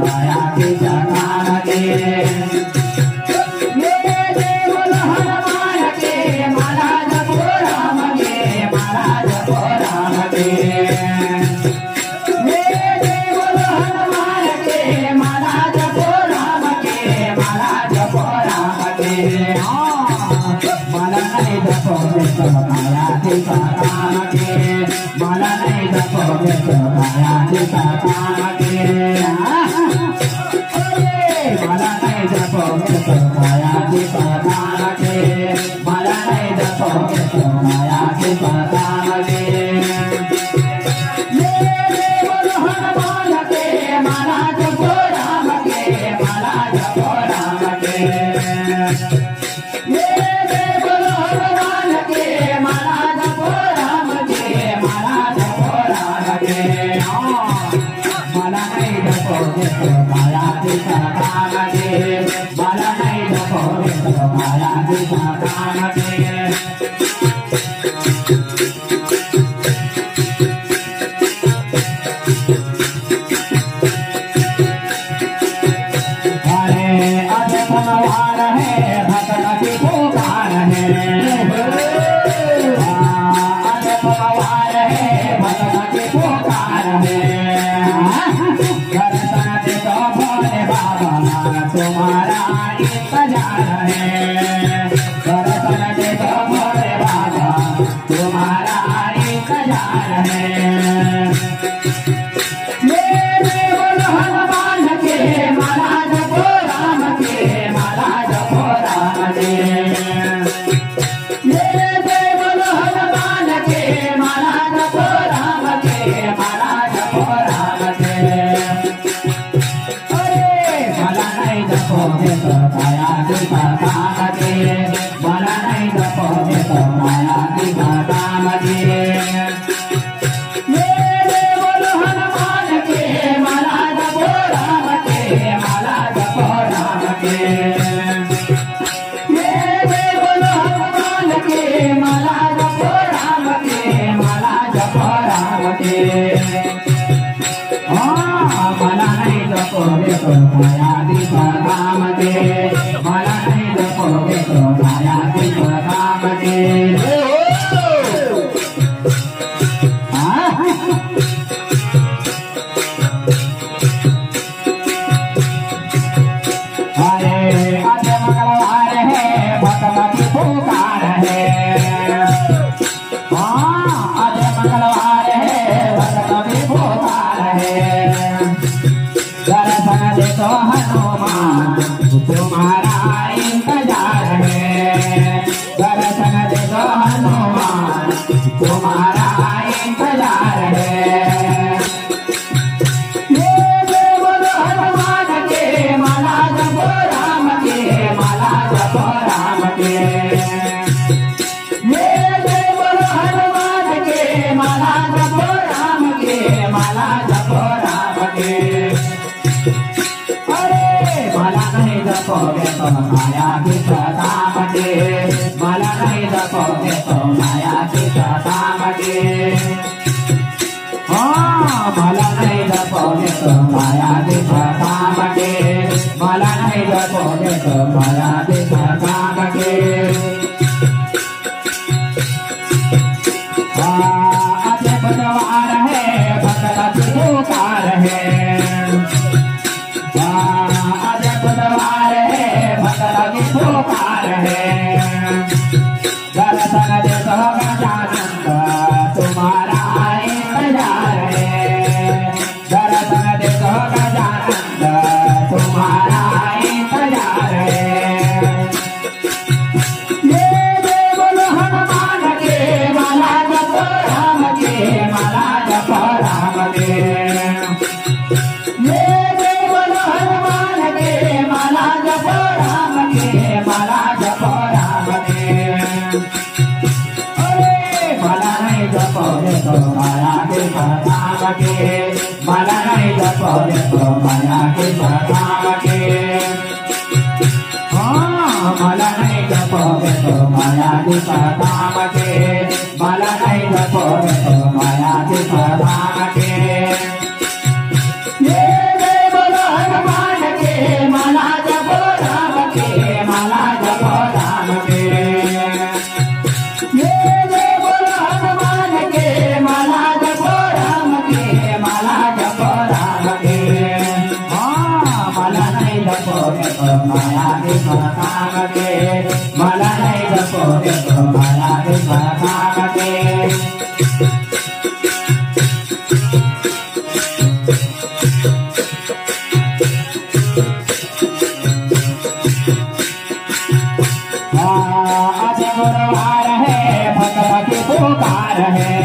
माया की सकाम के ये देव हनुमान के माला जपो राम के माला जपो राम के ये देव हनुमान के माला जपो राम के माला जपो राम के माला नहीं जपोगे तो माया की सकाम के माला नहीं जपोगे तो माया की सकाम के माला नहीं जपोगे तो माया की सकाम के माला नहीं जपोगे तो माया की सकाम के ये देव हनुमान के माला जपो राम के माला जपो राम के ये देव हनुमान के माला जपो राम के माला जपो राम के माला नहीं जपोगे तो माया की सकाम के माला नहीं जपोगे तो माया की सकाम के भगवान है भगत की पुकार है भगवान है भगत की पुकार है दर्शन दे तो भोले बाबा तुम्हारा इंतजार है दर्शन दे तो भोले बाबा तुम्हारा इंतजार है ये देव हनुमान के माला जपो राम के माला जपो राम के ये देव हनुमान के माला जपो राम के माला जपो राम के अरे माला नहीं जपोगे तो माया की सकाम के माला नहीं जपोगे तो माया की सकाम के ये देव हनुमान के माला जपो राम के माला जपो राम के ये देव हनुमान के माला जपो राम के माला जपो राम के माला नहीं जपोगे तो माया की सकाम के माला नहीं जपोगे तो माया की सकाम के अरे आज मंगलवार है भक्त की पुकार है आज मंगलवार है भक्त की पुकार है दर्शन दे तो हनुमान तुम्हारा इंतजार है दर्शन दे तो हनुमान तुम्हारा इंतजार है ये देव हनुमान के माला जपो राम के माला जपो राम के ये देव हनुमान के माला जपो राम के माला जपो राम के अरे माला नहीं जपोगे तो माया की सकाम के माला नहीं जपोगे तो माया की सकाम के माला नहीं जपोगे तो माया की सकाम के माला नहीं जपोगे तो माया की सकाम के आज बुधवार है भगत की पुकार है आज बुधवार है भगत की पुकार है दर्शन दे तो गजानंद तुम्हारा इंतजार है दर्शन दे तो गजानंद तुम्हारा इंतजार है ये देव हनुमान के माला जपो राम के माला जपो राम के ये देव हनुमान के माला जपो राम के माला जपो राम के अरे माला नहीं जपोगे तो माया की सकाम के माला नहीं जपोगे तो माया की सकाम के माला नहीं जपोगे तो माया की सकाम के माला नहीं जपोगे तो माया की सकाम के ये देव माया विश्वासामध्ये मला नाही जपो देतो माया विश्वासामध्ये आज गुरुवार है भगवती पुकार है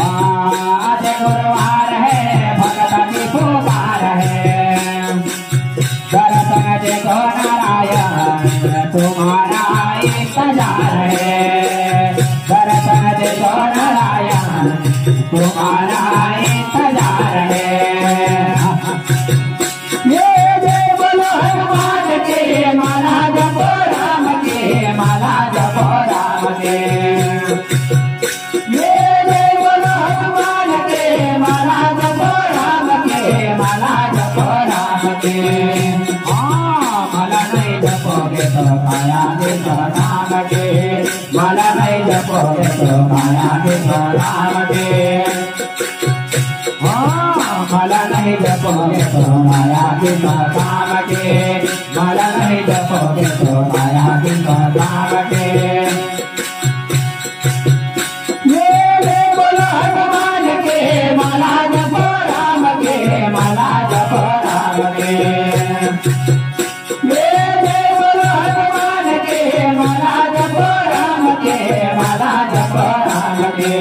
आज गुरुवार है भगवती पुकार है दर्शन देखो नारायण तुम्हारा इंतजार है दर्शन देखो नारायण तुम्हारा इंतजार है ये जय बोलो हनुमान के माला जपो राम के माला जपो राम के ये जय बोलो हनुमान के माला जपो राम के माला जपो राम के माला नहीं जपोगे तो माया देखो राम के माला नहीं जपोगे तो माया देखो राम के मला नहीं जपोगे तो माया देखो राम के मला नहीं जपोगे तो माया देखो राम के ये जय बोलो हनुमान के माला जपो राम के माला जपो राम के ये जय बोलो हनुमान के माला जपो राम के माला जपो राम के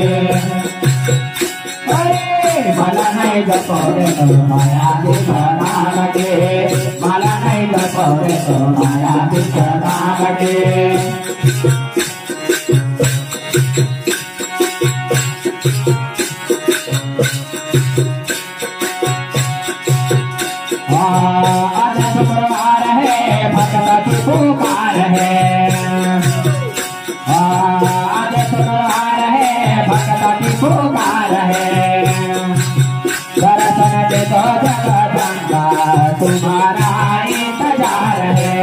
मला नहीं जपोगे तो माया देखो राम के मला नहीं जपोगे तो माया देखो राम के आज शुक्रवार है भगवती पुकार है आज शुक्रवार है भगवती पुकार है दर्शन देखो जगदम्बा तुम्हारा इंतजार है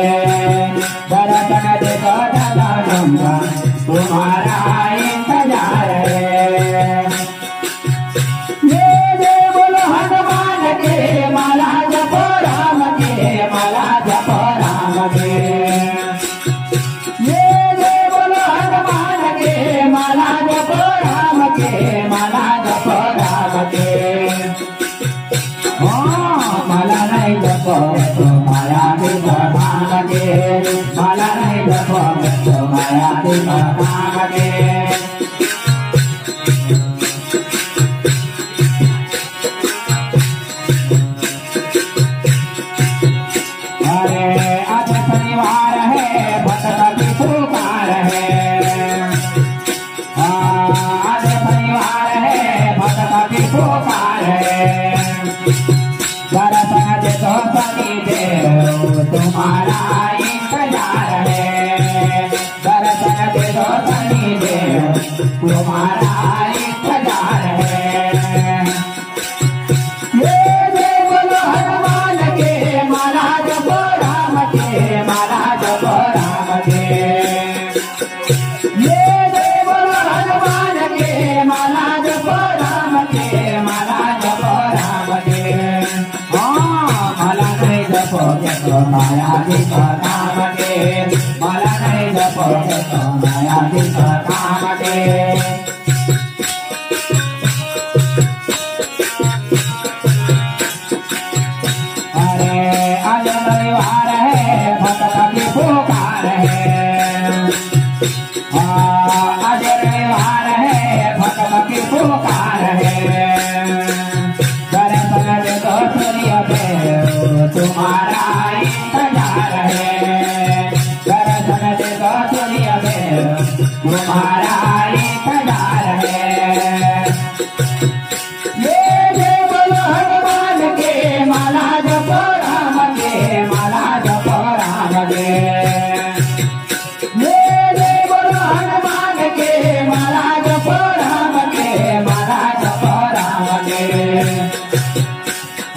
दर्शन देखो जगदम्बा तुम्हारा इंतजार है ये जय बोलो हनुमान के माला जपो राम के माला जपो राम के ये जय बोलो हनुमान के माला जपो राम के माला जपो राम के मला नहीं जपोगे तो माया देखो राम के मला नहीं जपोगे तो माया देखो राम के अरे आज शनिवार है भगवती पुकार है आज शनिवार है भगवती पुकार है दर्शन देखो शनि देव तुम्हारा इंतजार है दर्शन देखो शनि देव तुम्हारा इंतजार है ये जय बोलो हनुमान के माला जपो राम के माला जपो राम के ये जय बोलो हनुमान के माला जपो राम के माला जपो राम के मला नहीं जपोगे तो माया देखो राम के मला नहीं जपोगे तो माया देखो राम के अरे आज रविवार है भगवती पुकार है आज रविवार है भगवती पुकार है दर्शन देखो सूर्य देव तुम्हारा इंतजार है दर्शन देखो सूर्य देव तुम्हारा इंतजार है ये जय बोलो हनुमान के माला जपो राम के माला जपो राम के ये जय बोलो हनुमान के माला जपो राम के माला जपो राम के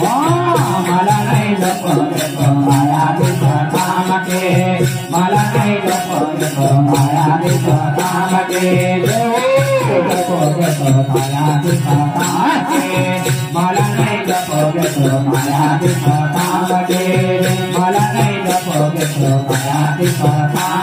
मला नहीं जपोगे तो माया देखो राम के मला नहीं जपोगे तो माया देखो राम के जपोगे तो माया देखो राम के मला नहीं जपोगे तो माया देखो राम के मला नाही नको घेतो माया ती स्वतः